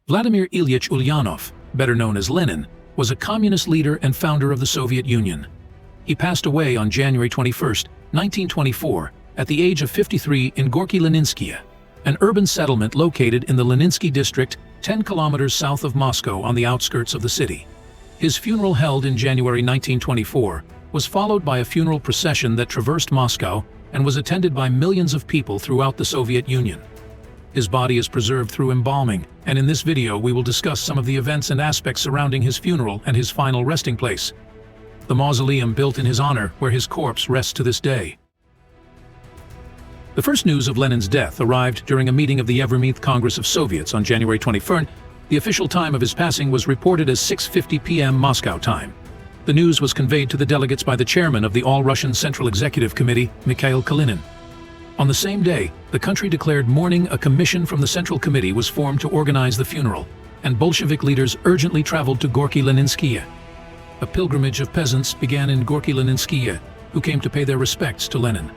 Vladimir Ilyich Ulyanov, better known as Lenin, was a communist leader and founder of the Soviet Union. He passed away on January 21, 1924, at the age of 53 in Gorky Leninskaya, an urban settlement located in the Lenin'S district 10 kilometers south of Moscow on the outskirts of the city. His funeral, held in January 1924, was followed by a funeral procession that traversed Moscow and was attended by millions of people throughout the Soviet Union. His body is preserved through embalming, and in this video we will discuss some of the events and aspects surrounding his funeral and his final resting place, the mausoleum built in his honor where his corpse rests to this day. The first news of Lenin's death arrived during a meeting of the Evermith Congress of Soviets on January 21. The official time of his passing was reported as 6:50 p.m. Moscow time. The news was conveyed to the delegates by the chairman of the All-Russian Central Executive Committee, Mikhail Kalinin. On the same day, the country declared mourning. A commission from the Central Committee was formed to organize the funeral, and Bolshevik leaders urgently traveled to Gorky Leninskaya. A pilgrimage of peasants began in Gorky Leninskaya, who came to pay their respects to Lenin.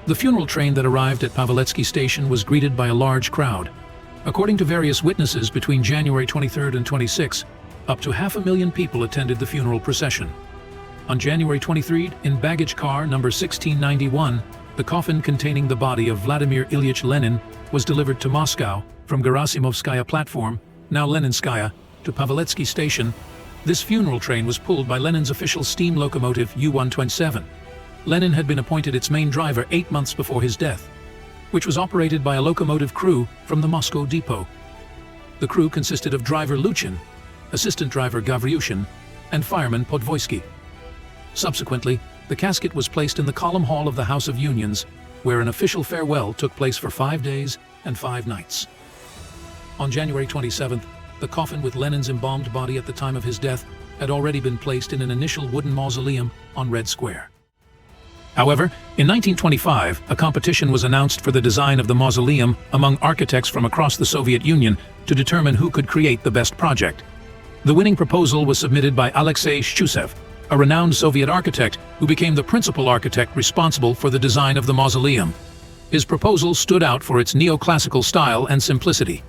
The funeral train that arrived at Paveletsky station was greeted by a large crowd. According to various witnesses, between January 23 and 26, up to 500,000 people attended the funeral procession. On January 23, in baggage car number 1691, the coffin containing the body of Vladimir Ilyich Lenin was delivered to Moscow from Gerasimovskaya platform, now Leninskaya, to Paveletsky station. This funeral train was pulled by Lenin's official steam locomotive U-127. Lenin had been appointed its main driver 8 months before his death, which was operated by a locomotive crew from the Moscow depot. The crew consisted of driver Luchin, assistant driver Gavryushin, and fireman Podvoisky. Subsequently, the casket was placed in the column hall of the House of Unions, where an official farewell took place for 5 days and 5 nights. On January 27th, the coffin with Lenin's embalmed body at the time of his death had already been placed in an initial wooden mausoleum on Red Square. However, in 1925, a competition was announced for the design of the mausoleum among architects from across the Soviet Union to determine who could create the best project. The winning proposal was submitted by Alexei Shchusev, a renowned Soviet architect who became the principal architect responsible for the design of the mausoleum. His proposal stood out for its neoclassical style and simplicity.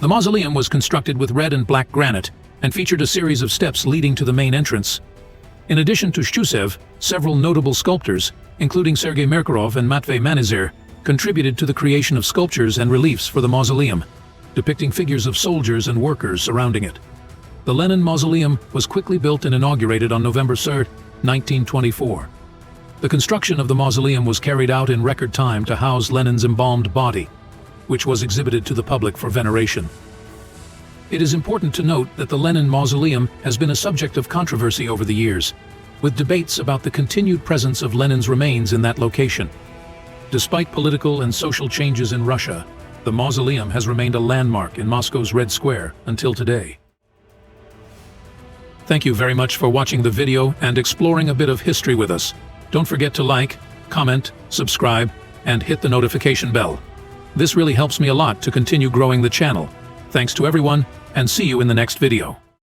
The mausoleum was constructed with red and black granite and featured a series of steps leading to the main entrance. In addition to Shchusev, several notable sculptors, including Sergei Merkurov and Matvey Manizir, contributed to the creation of sculptures and reliefs for the mausoleum, depicting figures of soldiers and workers surrounding it. The Lenin Mausoleum was quickly built and inaugurated on November 3, 1924. The construction of the mausoleum was carried out in record time to house Lenin's embalmed body, which was exhibited to the public for veneration. It is important to note that the Lenin Mausoleum has been a subject of controversy over the years, with debates about the continued presence of Lenin's remains in that location. Despite political and social changes in Russia, the mausoleum has remained a landmark in Moscow's Red Square until today. Thank you very much for watching the video and exploring a bit of history with us. Don't forget to like, comment, subscribe, and hit the notification bell. This really helps me a lot to continue growing the channel. Thanks to everyone, and see you in the next video.